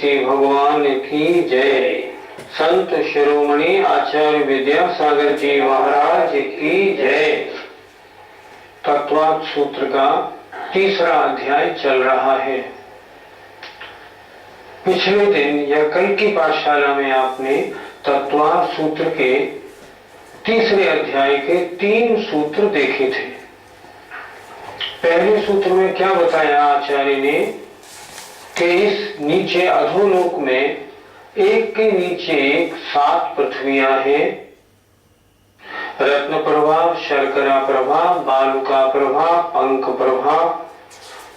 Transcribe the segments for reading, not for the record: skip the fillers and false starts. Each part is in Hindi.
श्री भगवान की जय। संत शिरोमणि आचार्य विद्यासागर जी महाराज की जय। तत्वार्थ सूत्र का तीसरा अध्याय चल रहा है। पिछले दिन या कल की पाठशाला में आपने तत्वार्थ सूत्र के तीसरे अध्याय के 3 सूत्र देखे थे। पहले सूत्र में क्या बताया आचार्य ने कि इस नीचे अधोलोक में एक के नीचे एक 7 पृथ्वियां हैं। रत्न प्रभा, शर्करा प्रभा, बालुका प्रभा, पंख प्रभा,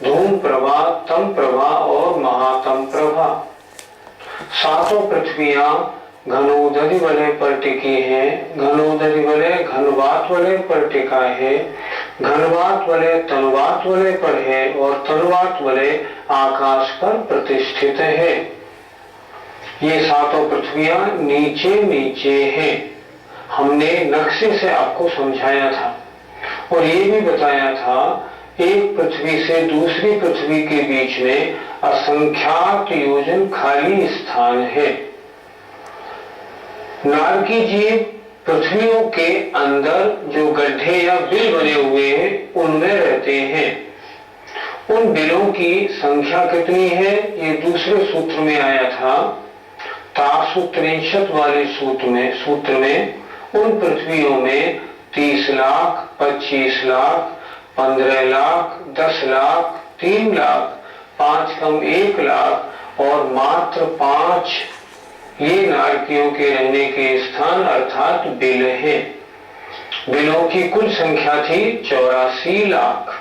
धूम प्रभा, तम प्रभा और महातम प्रभा। 7 पृथ्वियां घनोदधि वलय पर टिकी है। घनोदधि वलय घनवात वलय पर टिका है। घनवात वलय तनुवात वलय पर है और तनुवात वलय आकाश पर प्रतिष्ठित है। ये 7 पृथ्वियां नीचे नीचे हैं। हमने नक्शे से आपको समझाया था और ये भी बताया था एक पृथ्वी से दूसरी पृथ्वी के बीच में असंख्यात योजन खाली स्थान है। नारकी जीव पृथ्वियों के अंदर जो गड्ढे या बिल बने हुए हैं उनमें रहते हैं। उन बिलों की संख्या कितनी है ये दूसरे सूत्र में आया था। तासूत्रिंशत वाले सूत्र में उन पृथ्वियों में 30 लाख, 25 लाख, 15 लाख, 10 लाख, 3 लाख, 5 कम 1 लाख और मात्र 5 ये नारकियों के रहने के स्थान अर्थात बिल है। बिलों की कुल संख्या थी 84 लाख।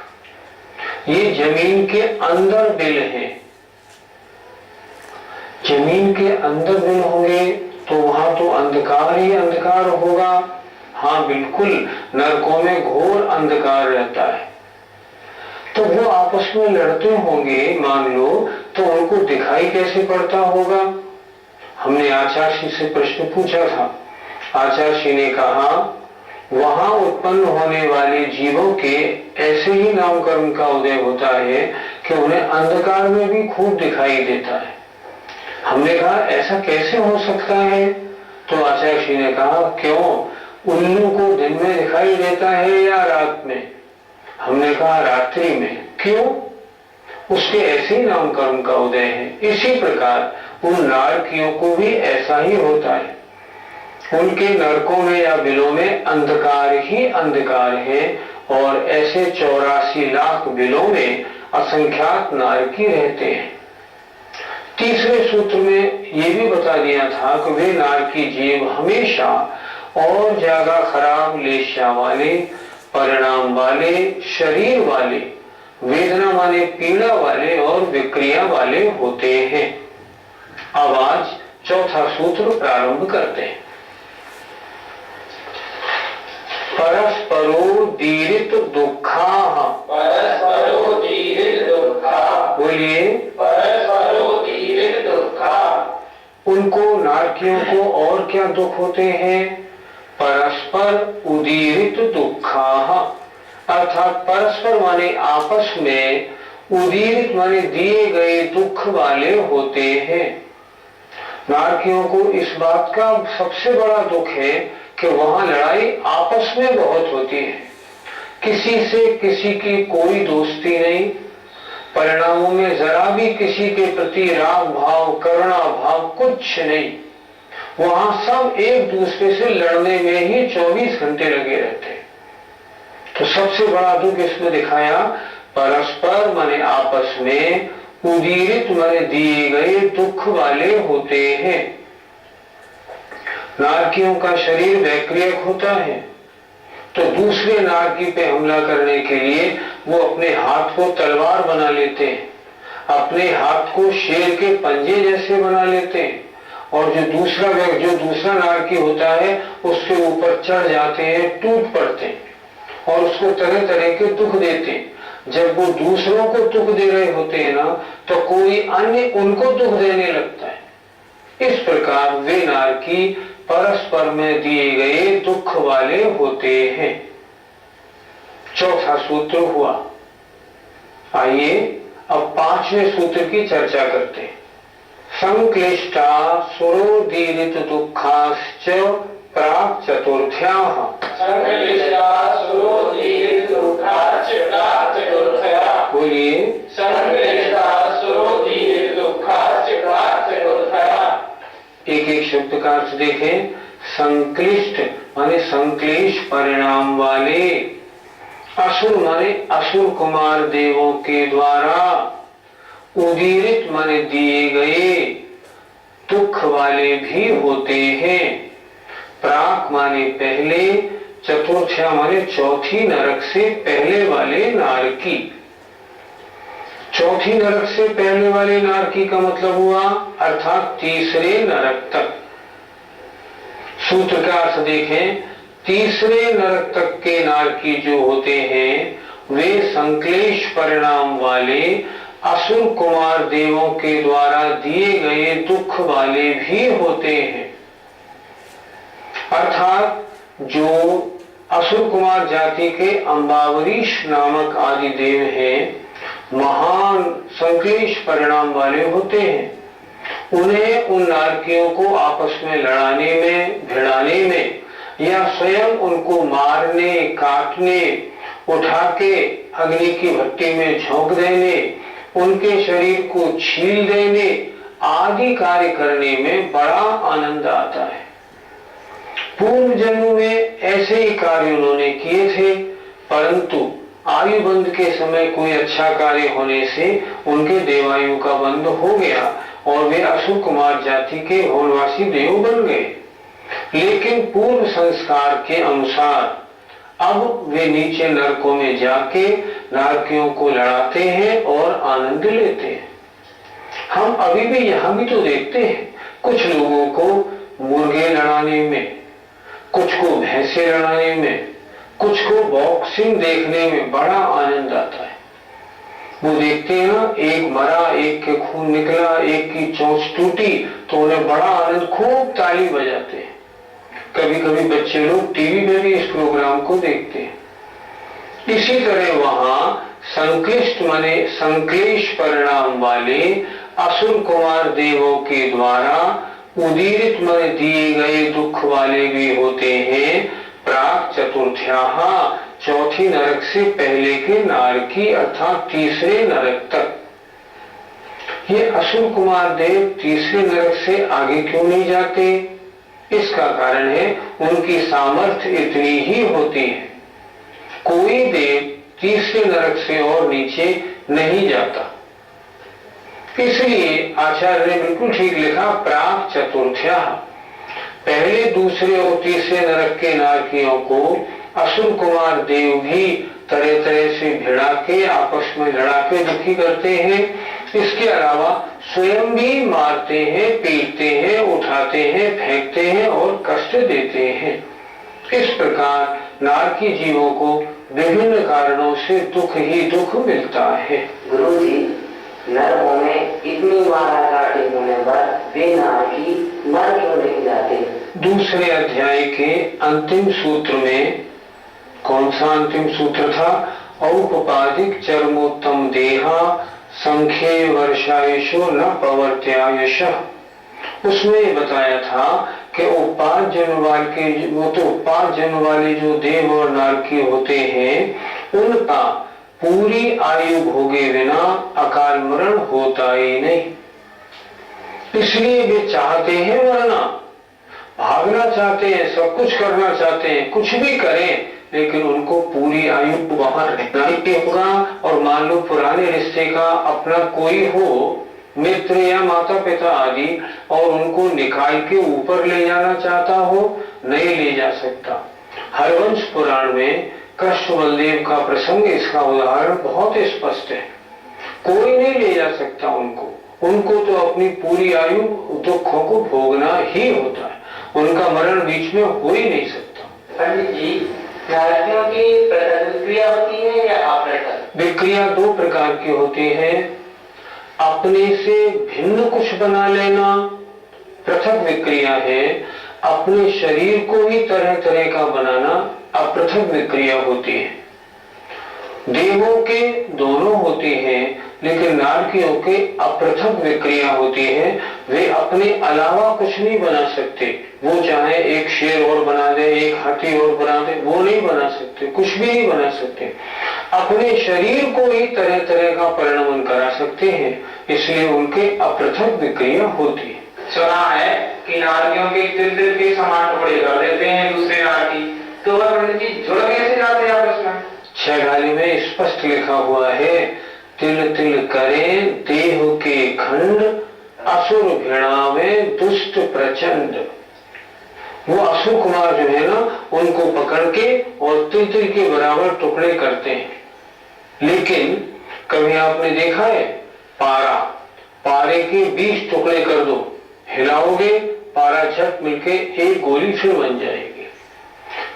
ये जमीन के अंदर बिल हैं। जमीन के अंदर बिल होंगे तो वहां तो अंधकार ही अंधकार होगा। हाँ बिल्कुल, नरकों में घोर अंधकार रहता है। तो वो आपस में लड़ते होंगे मान लो, तो उनको दिखाई कैसे पड़ता होगा। हमने आचार्य से प्रश्न पूछा था। आचार्य ने कहा वहां उत्पन्न होने वाले जीवों के ऐसे ही नामकरण का उदय होता है कि उन्हें अंधकार में भी खूब दिखाई देता है। हमने कहा ऐसा कैसे हो सकता है। तो आचार्य ने कहा क्यों, उल्लू को दिन में दिखाई देता है या रात में। हमने कहा रात्रि में। क्यों, उसके ऐसे ही नामकरण का उदय है। इसी प्रकार उन नारकियों को भी ऐसा ही होता है। उनके नरकों में या बिलों में अंधकार ही अंधकार है और ऐसे 84 लाख बिलों में असंख्यात नारकी रहते हैं। तीसरे सूत्र में ये भी बता दिया था कि वे नारकी जीव हमेशा और ज्यादा खराब लेशा वाले, परिणाम वाले, शरीर वाले, वेदना माने पीड़ा वाले और विक्रिया वाले होते हैं। अब आज चौथा सूत्र प्रारंभ करते हैं। परस्परोदीरित दुःखा। परस्परोदीरित दुःखा बोलिए। परस्परोदीरित दुःखा। उनको नारकियों को और क्या दुख होते हैं। परस्पर उदीरित दुःखा अर्थात परस्पर माने आपस में, उदीरित माने दिए गए दुख वाले होते हैं। नारकियों को इस बात का सबसे बड़ा दुख है कि वहां लड़ाई आपस में बहुत होती है। किसी से किसी की कोई दोस्ती नहीं, परिणामों में जरा भी किसी के प्रति राग भाव, करुणा भाव कुछ नहीं। वहां सब एक दूसरे से लड़ने में ही 24 घंटे लगे रहते हैं। तो सबसे बड़ा दुख इसमें दिखाया परस्पर माने आपस में, उदीरित माने दिए गए दुख वाले होते हैं। नारकियों का शरीर वैक्रियक होता है तो दूसरे नारकी पे हमला करने के लिए वो अपने हाथ को तलवार बना लेते हैं, अपने हाथ को शेर के पंजे जैसे बना लेते हैं और जो दूसरा नारकी होता है उसके ऊपर चढ़ जाते हैं, टूट पड़ते हैं और उसको तरह तरह के दुख देते हैं। जब वो दूसरों को दुख दे रहे होते हैं ना तो कोई अन्य उनको दुख देने लगता है। इस प्रकार वे नारकी परस्पर में दिए गए दुख वाले होते हैं। चौथा सूत्र हुआ। आइए अब 5वें सूत्र की चर्चा करते हैं। संक्लिष्टा सुरोदीरित दुःखाश्च प्राक् चतुर्थ्याः। संक्लिष्टा सुरोदीरित दुःखाश्च प्राक् चतुर्थ्याः। बोलिए, संक्लिष्टा सुरोदीरित दुःखाश्च प्राक् चतुर्थ्याः। एक एक शब्द का अर्थ देखें। संक्लिष्ट माने संक्लेश परिणाम वाले, असुर माने असुर कुमार देवों के द्वारा, उदीरित माने दिए गए, दुख वाले भी होते हैं। प्राक माने पहले, चतुर्थ्या माने चौथी नरक से पहले वाले नारकी। चौथी नरक से पहले वाले नारकी का मतलब हुआ अर्थात तीसरे नरक तक। सूत्र का अर्थ देखें, तीसरे नरक तक के नारकी जो होते हैं वे संक्लेश परिणाम वाले, असुर कुमार देवों के द्वारा दिए गए दुख वाले भी होते हैं। अर्थात जो असुर कुमार जाति के अम्बावरीश नामक आदि देव हैं, महान संक्लेश परिणाम वाले होते हैं। उन्हें उन नारकियों को आपस में लड़ाने में, भिड़ाने में या स्वयं उनको मारने, काटने, उठा के अग्नि की भट्टी में झोंक देने, उनके शरीर को छील देने आदि कार्य करने में बड़ा आनंद आता है। पूर्व जन्म में ऐसे ही कार्य उन्होंने किए थे, परंतु आयु बंध के समय कोई अच्छा कार्य होने से उनके देवायु का बंध हो गया और वे असुर कुमार जाति के भवनवासी देव बन गए। लेकिन पूर्व संस्कार के अनुसार अब वे नीचे नरकों में जाके नारकियों को लड़ाते हैं और आनंद लेते हैं। हम अभी भी यहाँ भी तो देखते हैं कुछ लोगों को मुर्गे लड़ाने में, कुछ को भैंसे लड़ाने में, कुछ को बॉक्सिंग देखने में बड़ा आनंद आता है। वो देखते हैं ना, एक मरा, एक के खून निकला, एक की चोंच टूटी, तो उन्हें बड़ा आनंद, खूब ताली बजाते हैं। कभी कभी बच्चे लोग टीवी में भी इस प्रोग्राम को देखते हैं। इसी तरह वहां संक्लिष्ट माने संक्लेश परिणाम वाले असुर कुमार देवों के द्वारा उदीरित माने दिए गए दुख वाले भी होते हैं। प्राक चतुर्थ्याः, चौथी नरक से पहले के नारकी अर्थात तीसरे नरक तक। ये असुर कुमार देव तीसरे नरक से आगे क्यों नहीं जाते? इसका कारण है उनकी सामर्थ्य इतनी ही होती है। कोई देव तीसरे नरक से और नीचे नहीं जाता। इसलिए आचार्य ने बिल्कुल ठीक लिखा, प्राक चतुर्थ्याः, पहले, दूसरे और तीसरे नरक के नारकियों को असुर कुमार देव भी तरह तरह से भिड़ा के आपस में लड़ा के दुखी करते हैं। इसके अलावा स्वयं भी मारते हैं, पीटते हैं, उठाते हैं, फेंकते हैं और कष्ट देते हैं। इस प्रकार नारकी जीवों को विभिन्न कारणों से दुख ही दुख मिलता है। गुरुजी, नरकों में इतनी मारा काटे होने पर वे नारकी मर क्यों नहीं जाते? दूसरे अध्याय के अंतिम सूत्र में, कौन सा अंतिम सूत्र था? औपपादिक चरमोत्तम देहा संख्ये वर्षायुषो न प्रवर्त्यायुषः। उसमें बताया था कि उपाद जन्म वाले, वो तो उपाद जन्म वाले जो देव और नारकी होते हैं उनका पूरी आयु भोगे बिना अकाल मरण होता ही नहीं। इसलिए वे चाहते हैं मरना, भागना चाहते हैं, सब कुछ करना चाहते हैं, कुछ भी करें, लेकिन उनको पूरी आयु वहां रहना ही होगा। और मान लो पुराने रिश्ते का अपना कोई हो, मित्र या माता पिता आदि, और उनको निकाल के ऊपर ले जाना चाहता हो, नहीं ले जा सकता। हरवंश पुराण में कृष्ण बलदेव का प्रसंग इसका उदाहरण बहुत स्पष्ट है। कोई नहीं ले जा सकता उनको तो अपनी पूरी आयु दुखों को भोगना ही होता है। उनका मरण बीच में हो ही नहीं सकता। पंडित जी, नारकियों की पृथक विक्रिया होती है या अपृथक? विक्रिया दो प्रकार की होती है। अपने से भिन्न कुछ बना लेना पृथक विक्रिया है। अपने शरीर को ही तरह तरह का बनाना अपृथक विक्रिया होती है। देवों के दोनों होती है, लेकिन नारकियों के अपृथक विक्रिया होती है। वे अपने अलावा कुछ नहीं बना सकते। वो चाहे एक शेर और बना दे, एक हाथी और बना दे, वो नहीं बना सकते, कुछ भी नहीं बना सकते। अपने शरीर को ही तरह तरह का परिणमन करा सकते हैं, इसलिए उनके अपृथक विक्रिया होती है। सुना है कि नारियों के तिल तिल के समान टुकड़े कर देते हैं दूसरे नार की, तो वह पंडित जी जुड़ कैसे जाते हैं आपस में? छहगाली में स्पष्ट लिखा हुआ है, तिल तिल करें देह के खंड, असुर भिड़ावे दुष्ट प्रचंड। वो असुर कुमार जो है ना, उनको पकड़ के और तिल तिल के बराबर टुकड़े करते हैं। लेकिन कभी आपने देखा है पारे के 20 टुकड़े कर दो, हिलाओगे पारा झट मिलके एक गोली फिर बन जाएगी।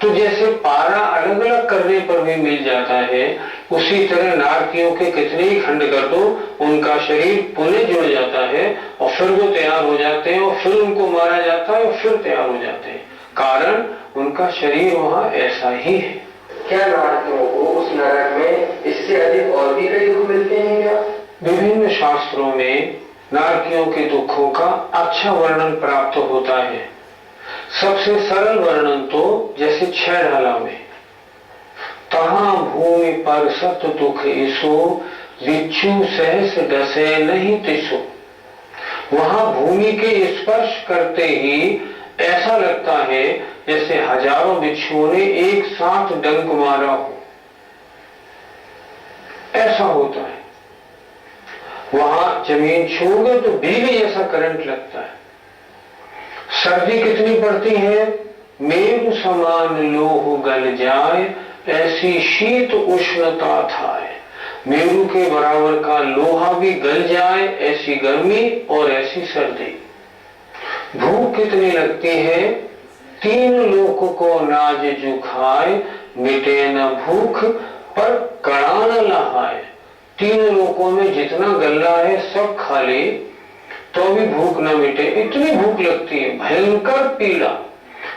तो जैसे पारा अलग अलग करने पर भी मिल जाता है, उसी तरह नारकियों के कितने ही खंड कर दो, उनका शरीर पुनः जुड़ जाता है और फिर वो तैयार हो जाते हैं और फिर उनको मारा जाता है और फिर तैयार हो जाते हैं। कारण उनका शरीर वहां ऐसा ही है। क्या नारकियों को उस नरक में इससे अधिक और भी कई दुख मिलते हैं क्या? विभिन्न शास्त्रों में नारकियों के दुखों का अच्छा वर्णन प्राप्त होता है। सबसे सरल वर्णन तो जैसे छहढाला में, तहां भूमि पर सत दुख इसो, बिच्छू सहस डसे नहीं तिसो। वहां भूमि के स्पर्श करते ही ऐसा लगता है जैसे हजारों बिच्छुओं ने एक साथ डंक मारा हो, ऐसा होता है। वहां जमीन छूओगे तो बिजली जैसा करंट लगता है। सर्दी कितनी पड़ती है, मेघ समान लोह गल जाए, ऐसी शीत उष्णता थाए। मेरू के बराबर का लोहा भी गल जाए, ऐसी गर्मी और ऐसी सर्दी। भूख कितनी लगती है, तीन लोक को नाज जुखाए, मिटे न भूख पर कड़ा न लहाए। तीन लोकों में जितना गल्ला है सब खा ले तो भी भूख न मिटे, इतनी भूख लगती है, भयंकर पीड़ा।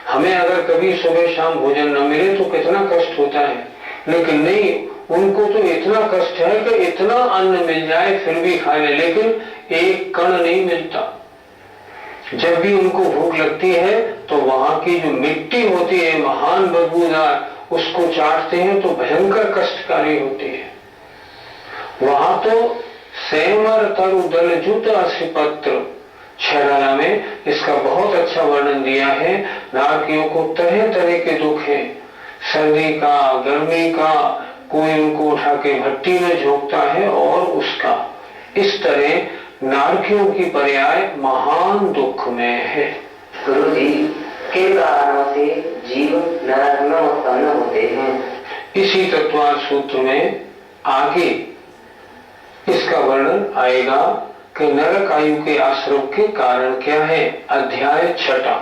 हमें अगर कभी सुबह शाम भोजन न मिले तो कितना कष्ट होता है, लेकिन नहीं, उनको तो इतना कष्ट है कि इतना अन्न मिल जाए फिर भी खा ले, लेकिन एक कण नहीं मिलता। जब भी उनको भूख लगती है तो वहां की जो मिट्टी होती है महान बदबूदार, उसको चाटते हैं तो भयंकर कष्टकारी होती है। वहां तो सेमर तरु दल जुत असिपत्र, छहढाला में इसका बहुत अच्छा वर्णन दिया है। नारकियों को तरह तरह के दुख हैं, सर्दी का, गर्मी का, कोई उनको उठा के भट्टी में झोंकता है और उसका, इस तरह नारकियों की पर्याय महान दुख में है। गुरु जी, किन कारणों से जीव नरक में उत्पन्न होते हैं? इसी तत्वार्थ सूत्र में आगे इसका वर्णन आएगा कि नरक आयु के आश्रम के कारण क्या है। अध्याय 6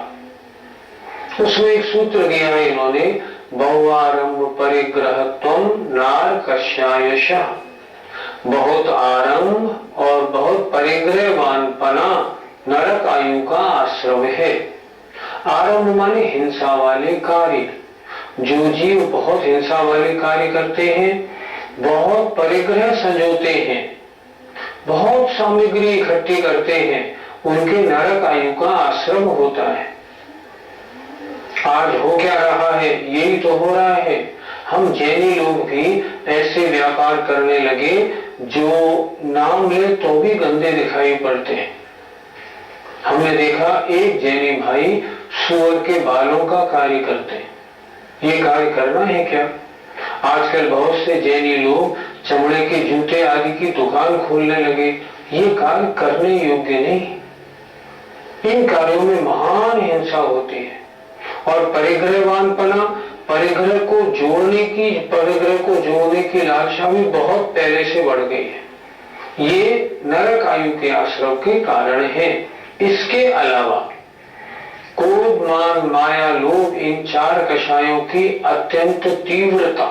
उसमें एक सूत्र दिया है इन्होंने, बहुआरंभ परिग्रहत्वम नार कश्यायशः। बहुत आरंभ और बहुत परिग्रहवानपना नरक आयु का आश्रम है। आरंभ माने हिंसा वाले कार्य, जो जीव बहुत हिंसा वाले कार्य करते हैं, बहुत परिग्रह संजोते हैं, बहुत सामग्री इकट्ठी करते हैं, उनके नरक आयु का आश्रम होता है। आज हो क्या रहा है, यही तो हो रहा है। हम जैनी लोग भी ऐसे व्यापार करने लगे जो नाम ले तो भी गंदे दिखाई पड़ते हैं। हमने देखा एक जैनी भाई सूअर के बालों का कार्य करते हैं। ये कार्य करना है क्या? आजकल बहुत से जैनी लोग चमड़े के जूते आदि की दुकान खोलने लगे। ये कार्य करने योग्य नहीं। इन कार्यों में महान हिंसा होती है और परिग्रहवानपना, परिग्रह को जोड़ने की लालसा भी बहुत पहले से बढ़ गई है। ये नरक आयु के आश्रम के कारण है। इसके अलावा क्रोध, मान, माया, लोभ, इन 4 कषायों की अत्यंत तीव्रता,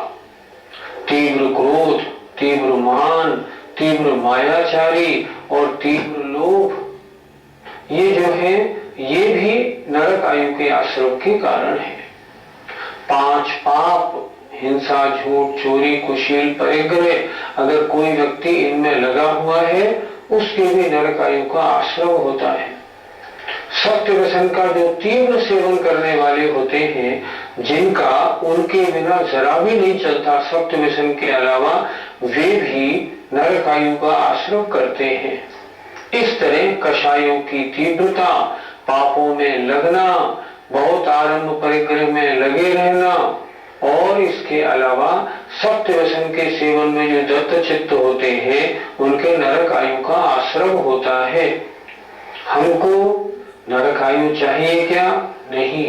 तीव्र क्रोध, तीव्र मान, तीव्र मायाचारी और तीव्र लोभ, ये जो है ये भी नरक आयु के आश्रम के कारण है। 5 पाप, हिंसा, झूठ, चोरी, कुशील, परिग्रह, अगर कोई व्यक्ति इनमें लगा हुआ है उसके भी नरक आयु का आश्रम होता है। सत्य व्यसन का जो तीव्र सेवन करने वाले होते हैं, जिनका उनके बिना जरा भी नहीं चलता सत्य व्यसन के अलावा, वे भी नरक आयु का आश्रय करते हैं। इस तरह कषायों की तीव्रता, पापों में लगना, बहुत आरंभ परिग्रह में लगे रहना और इसके अलावा सत्य व्यसन के सेवन में जो दत्त चित्त होते हैं, उनके नरक आयु का आश्रय होता है। हमको नरक आयु चाहिए क्या? नहीं।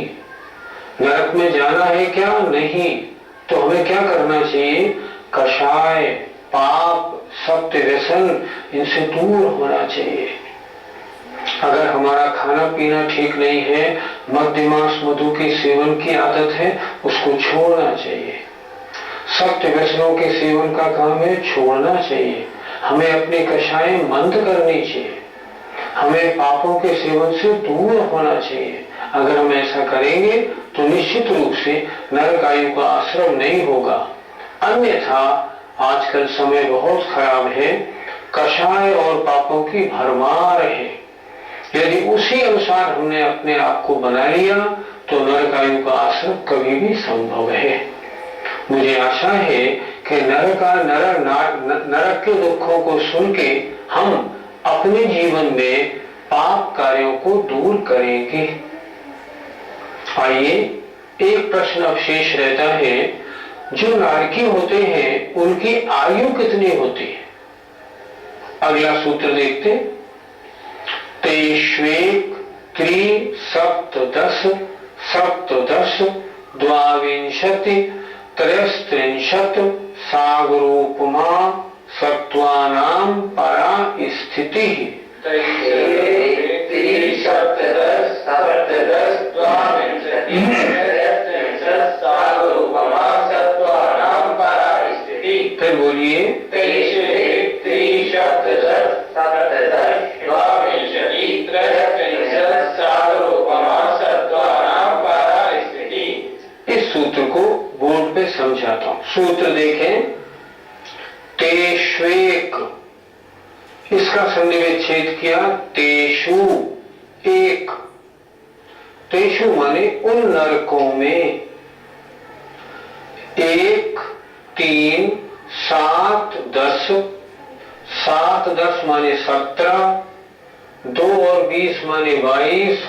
नरक में जाना है क्या? नहीं। तो हमें क्या करना चाहिए? कषाय, पाप, सत्य व्यसन, इनसे दूर होना चाहिए। अगर हमारा खाना पीना ठीक नहीं है, मद्य मांस मधु के सेवन की आदत है, उसको छोड़ना चाहिए। सत्य व्यसनों के सेवन का काम है छोड़ना चाहिए। हमें अपनी कषाय बंद करनी चाहिए। हमें पापों के सेवन से दूर होना चाहिए। अगर हम ऐसा करेंगे तो निश्चित रूप से नरक आयु का आश्रय नहीं होगा। अन्यथा आजकल समय बहुत खराब है, कषाय और पापों की भरमार है। यदि उसी अनुसार हमने अपने आप को बना लिया तो नरक आयु का आश्रय कभी भी संभव है। मुझे आशा है कि नरक के दुखों को सुन के हम अपने जीवन में पाप कार्यों को दूर करेंगे। आइए, एक प्रश्न अवशेष रहता है, जो नारकी होते हैं उनकी आयु कितनी होती है? अगला सूत्र देखते। तेष्वेक त्रि सप्तदश सप्तदश द्वाविंशति त्रयस्त्रिंशत् सागरोपमा सत्वानां परा स्थिति। फिर बोलिए। इस सूत्र को बोर्ड पे समझाता हूं। सूत्र देखें। तेष्वेक, इसका संधि विच्छेद किया। तेषु एक। तेषु माने उन नरकों में। 1, 3, 7, 10। 7, 10 माने 17। 2 और 20 माने 22।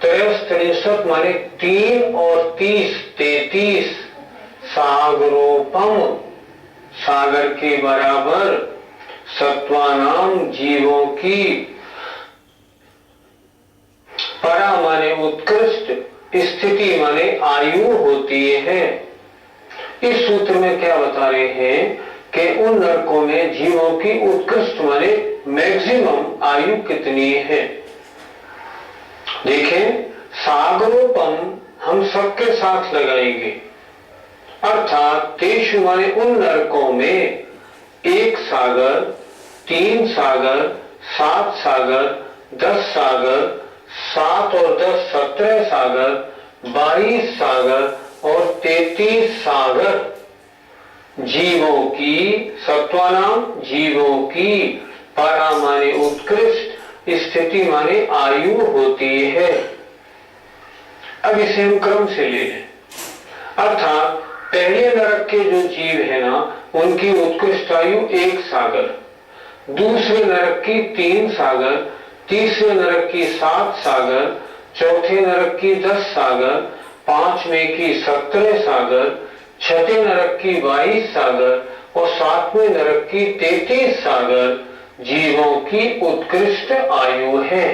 63 माने 3 और 30 33। सागरोपम, सागर के बराबर। सत्वानाम, जीवों की। परा माने उत्कृष्ट, स्थिति माने आयु होती है। इस सूत्र में क्या बता रहे हैं कि उन नरकों में जीवों की उत्कृष्ट माने मैक्सिमम आयु कितनी है। देखें, सागरोपम हम सबके साथ लगाएंगे, अर्थात तेषु माने उन नरकों में 1 सागर, 3 सागर, 7 सागर, 10 सागर, 7 और 10 17 सागर, 22 सागर और 33 सागर जीवों की। सत्वानाम, जीवों की। परा माने उत्कृष्ट, स्थिति माने आयु होती है। अब इसे हम क्रम से ले लें, अर्थात पहले नरक के जो जीव है ना, उनकी उत्कृष्ट आयु 1 सागर, दूसरे नरक की 3 सागर, तीसरे नरक की 7 सागर, चौथे नरक की 10 सागर, पांचवें की 17 सागर, छठे नरक की 22 सागर और सातवें नरक की 33 सागर जीवों की उत्कृष्ट आयु है।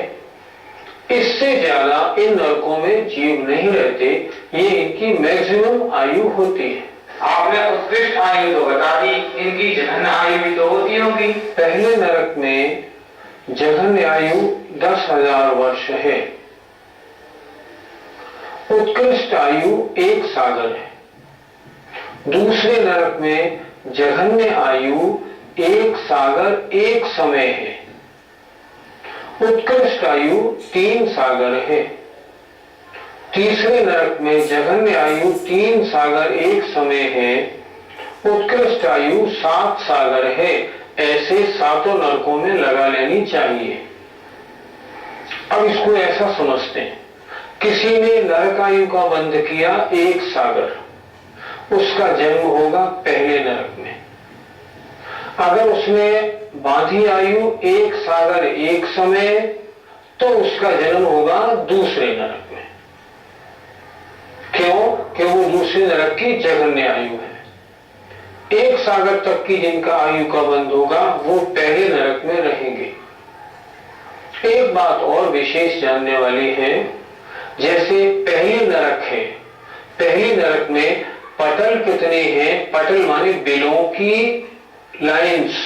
इससे ज्यादा इन नरकों में जीव नहीं रहते, ये इनकी मैक्सिमम आयु होती है। आपने उत्कृष्ट आयु तो बता दी, इनकी जघन्य आयु भी तो होती होगी। पहले नरक में जघन्य आयु 10,000 वर्ष है। उत्कृष्ट आयु 1 सागर है। दूसरे नरक में जघन्य आयु 1 सागर 1 समय है। उत्कृष्ट आयु 3 सागर है। तीसरे नरक में जघन्य आयु 3 सागर 1 समय है। उत्कृष्ट आयु 7 सागर है। ऐसे सातों नरकों में लगा लेनी चाहिए। अब इसको ऐसा समझते हैं, किसी ने नरक आयु का बंध किया 1 सागर, उसका जन्म होगा पहले नरक में। अगर उसने बांधी आयु 1 सागर 1 समय, तो उसका जन्म होगा दूसरे नरक में। क्यों? कि वो दूसरे नरक की जघन्य आयु है। 1 सागर तक की जिनका आयु का बंध होगा वो पहले नरक में रहेंगे। एक बात और विशेष जानने वाली है, जैसे पहली नरक है, पहली नरक में पटल कितने हैं? पटल माने बिलों की लाइंस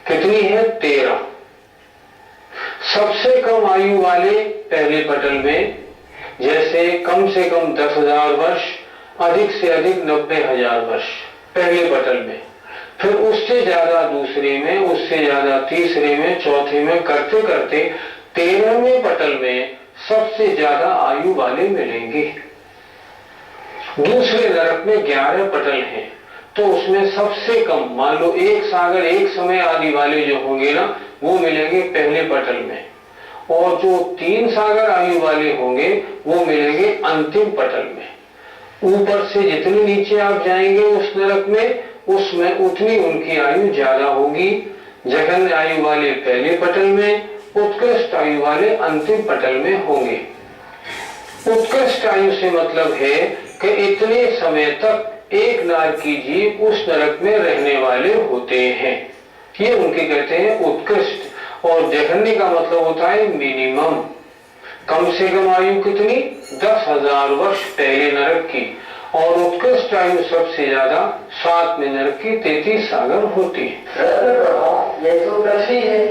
कितनी है? 13। सबसे कम आयु वाले पहले पटल में, जैसे कम से कम 10,000 वर्ष, अधिक से अधिक 90,000 वर्ष पहले पटल में, फिर उससे ज्यादा दूसरे में, उससे ज्यादा तीसरे में, चौथे में, करते करते 13वें पटल में सबसे ज्यादा आयु वाले मिलेंगे। दूसरे नरक में 11 पटल हैं, तो उसमें सबसे कम, मान लो 1 सागर 1 समय आदि वाले जो होंगे ना, वो मिलेंगे पहले पटल में, और जो 3 सागर आयु वाले होंगे वो मिलेंगे अंतिम पटल में। ऊपर से जितनी नीचे आप जाएंगे उस नरक में, उसमें उतनी उनकी आयु ज्यादा होगी। जघन्य आयु वाले पहले पटल में, उत्कृष्ट आयु वाले अंतिम पटल में होंगे। उत्कृष्ट आयु से मतलब है कि इतने समय तक एक नार की जीव उस नरक में रहने वाले होते हैं, ये उनके कहते हैं उत्कृष्ट। और जघन्य का मतलब होता है मिनिमम, कम से कम आयु कितनी? 10,000 वर्ष पहले नरक की, और उत्कृष्ट आयु सबसे ज्यादा 7वें नरक की 33 सागर होती है। ये तो पृथ्वी है,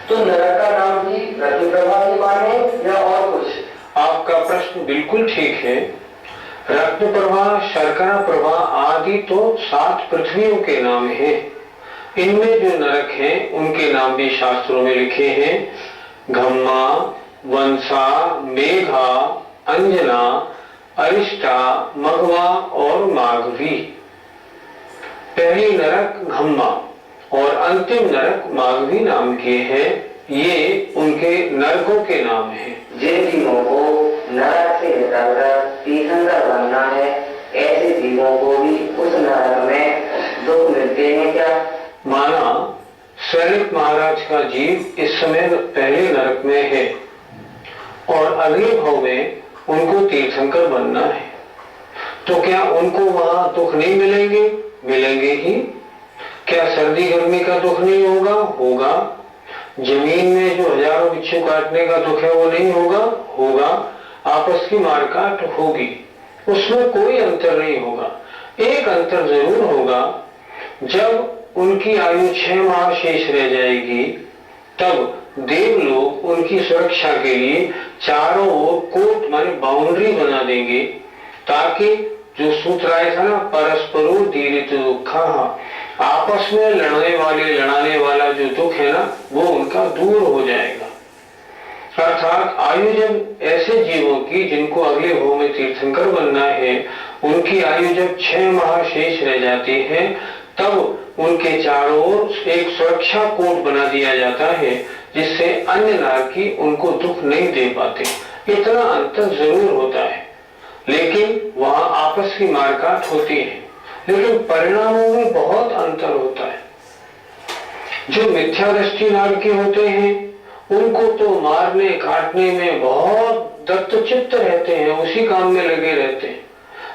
तो नरक का नाम भी रत्न प्रभा ही माने या और कुछ? आपका प्रश्न बिल्कुल ठीक है। रत्न प्रभा, शर्करा प्रभा आदि तो 7 पृथ्वियों के नाम हैं। इनमें जो नरक हैं उनके नाम भी शास्त्रों में लिखे हैं। घम्मा, वंसा, मेघा, अंजना, अरिष्टा, मघवा और माघवी। पहली नरक घम्मा और अंतिम नरक माघवी नाम के हैं। ये उनके नरकों के नाम हैं। जिन जीवों को नरक से निकालकर तीर्थंकर बनना है, ऐसे जीवों को भी उस नरक में दुख मिलते हैं क्या? माना सैनिक महाराज का जीव इस समय पहले नरक में है और अगले भाव में उनको तीर्थंकर बनना है, तो क्या उनको वहां दुख नहीं मिलेंगे? मिलेंगे ही। क्या सर्दी गर्मी का दुख नहीं होगा? होगा। जमीन में जो हजारों बिच्छू काटने का दुख है वो नहीं होगा? होगा। आपस की मारकाट होगी, उसमें कोई अंतर नहीं होगा। एक अंतर जरूर होगा, जब उनकी आयु 6 माह शेष रह जाएगी, तब देव लोग उनकी सुरक्षा के लिए चारों ओर कोट माने बाउंड्री बना देंगे, ताकि जो सूत्र आया था ना, परस्परो दीरित दुखा, आपस में लड़ाने वाला जो दुख है ना, वो उनका दूर हो जाएगा। अर्थात आयु जब ऐसे जीवों की जिनको अगले भाव में तीर्थंकर बनना है, उनकी आयु जब 6 माह शेष रह जाती है, तब उनके चारों ओर एक सुरक्षा कोट बना दिया जाता है, जिससे अन्य नारकी उनको दुख नहीं दे पाते। इतना अंतर जरूर होता है, लेकिन वहां आपस की मारकाट होती है, लेकिन परिणामों में बहुत अंतर होता है। जो मिथ्या दृष्टि नारकी होते हैं, उनको तो मारने काटने में बहुत दत्तचित्त रहते हैं, उसी काम में लगे रहते हैं।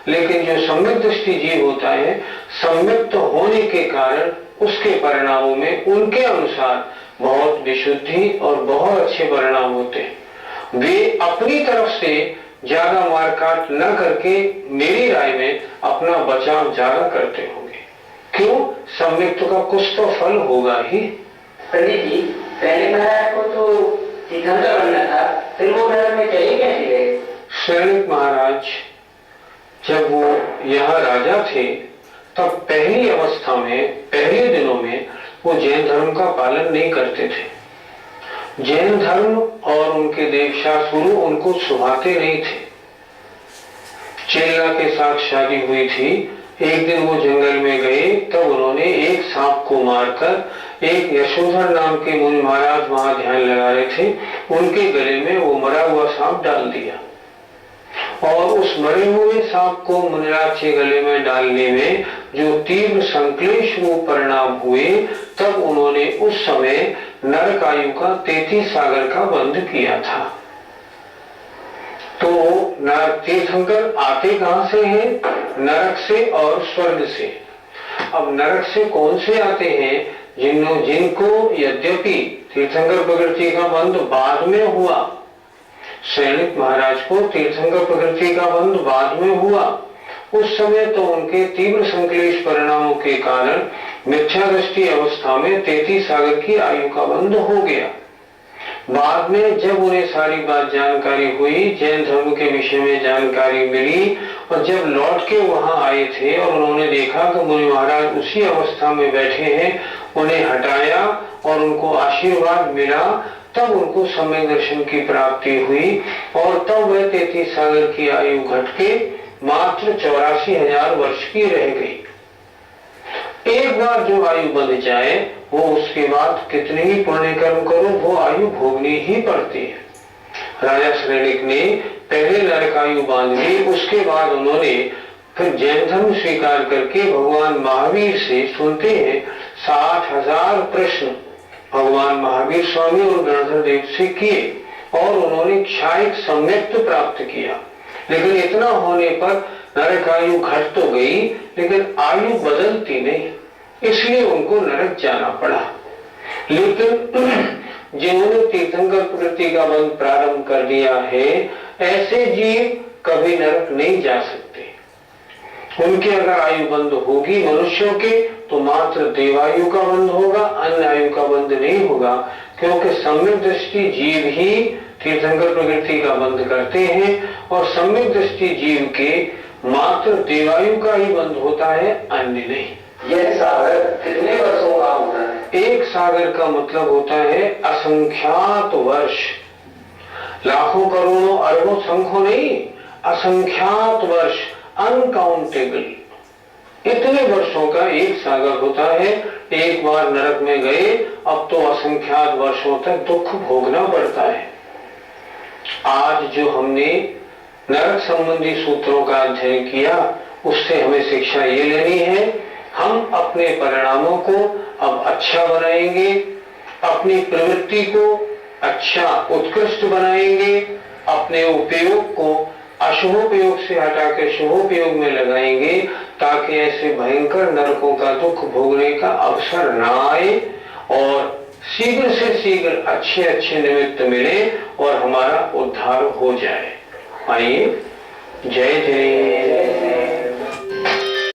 लेकिन जो सम्यक दृष्टि जीव होता है, सम्यक्त होने के कारण उसके परिणामों में उनके अनुसार बहुत विशुद्धि और बहुत अच्छे परिणाम होते हैं। वे अपनी तरफ से ज्यादा मारकाट न करके मेरी राय में अपना बचाव ज्यादा करते होंगे। क्यों? सम्यक्त का कुछ तो फल होगा ही। पंडित जी, पहले महाराज को तो तीर्थंकर बनना था, फिर वो नरक में चले कैसे गए? सैनिक महाराज जब वो यहाँ राजा थे, तब पहली अवस्था में, पहले दिनों में वो जैन धर्म का पालन नहीं करते थे। जैन धर्म और उनके देवशास्त्र गुरु उनको सुभाते नहीं थे। चेला के साथ शादी हुई थी। एक दिन वो जंगल में गए, तब उन्होंने एक सांप को मारकर एक यशोधर नाम के मुनि महाराज वहां ध्यान लगा रहे थे, उनके गले में वो मरा हुआ सांप डाल दिया और उस मरे हुए सांप को मुनिराज के गले में डालने में जो तीव्र संक्लेश रूप परिणाम हुए, तब उन्होंने उस समय नरक आयु का 33 सागर का बंध किया था। तो तीर्थंकर आते कहां से हैं? नरक से और स्वर्ग से। अब नरक से कौन से आते हैं? जिनको यद्यपि तीर्थंकर प्रकृति का बंध बाद में हुआ, सैनिक महाराज को तीर्थंकर प्रकृति का बंध बाद में हुआ, उस समय तो उनके तीव्र संक्लेश परिणामों के कारण मिथ्या दृष्टि अवस्था में 33 सागर की आयु का बंध हो गया। बाद में जब उन्हें सारी बात जानकारी हुई, जैन धर्म के विषय में जानकारी मिली, और जब लौट के वहां आए थे और उन्होंने देखा कि मुनि महाराज उसी अवस्था में बैठे हैं, उन्हें हटाया और उनको आशीर्वाद मिला, तब उनको सम्यक दर्शन की प्राप्ति हुई और तब वह 33 सागर की आयु घट के मात्र 84,000 वर्ष की रह गई। एक बार जो आयु बंध जाए, वो उसके बाद कितने ही पुण्य कर्म करो, वो आयु भोगनी ही पड़ती है। राजा श्रेणिक ने पहले नरक आयु बांध ली, उसके बाद उन्होंने फिर जैन धर्म स्वीकार करके भगवान महावीर से, सुनते हैं, 60,000 प्रश्न भगवान महावीर स्वामी और गणधर देव से किए और उन्होंने क्षायिक सम्यक्त प्राप्त किया। लेकिन इतना होने पर नरक आयु घट तो गई, लेकिन आयु बदलती नहीं, इसलिए उनको नरक जाना पड़ा। लेकिन जिन्होंने तीर्थंकर प्रकृति का बंध प्रारंभ कर दिया है, ऐसे जीव कभी नरक नहीं जा सकते। उनके अगर आयु बंद होगी मनुष्यों के, तो मात्र देवायु का बंद होगा, अन्य आयु का बंद नहीं होगा, क्योंकि सम्यक दृष्टि जीव ही तीर्थंकर प्रकृति का बंद करते हैं और सम्यक दृष्टि जीव के मात्र देवायु का ही बंद होता है, अन्य नहीं। यह सागर कितने वर्षों का होता है? एक सागर का मतलब होता है असंख्यात वर्ष, लाखों करोड़ों अरबों संख्यों नहीं, असंख्यात वर्ष, अनकाउंटेबल, इतने वर्षों का एक सागर होता है। एक बार नरक में गए, अब तो असंख्यात वर्षों तक दुख भोगना पड़ता है। आज जो हमने नरक संबंधी सूत्रों का अध्ययन किया, उससे हमें शिक्षा ये लेनी है, हम अपने परिणामों को अब अच्छा बनाएंगे, अपनी प्रवृत्ति को अच्छा उत्कृष्ट बनाएंगे, अपने उपयोग को अशुभोपयोग से हटाकर शुभोपयोग में लगाएंगे, ताकि ऐसे भयंकर नरकों का दुख भोगने का अवसर न आए और शीघ्र से शीघ्र अच्छे अच्छे निमित्त मिले और हमारा उद्धार हो जाए। आइए, जय जय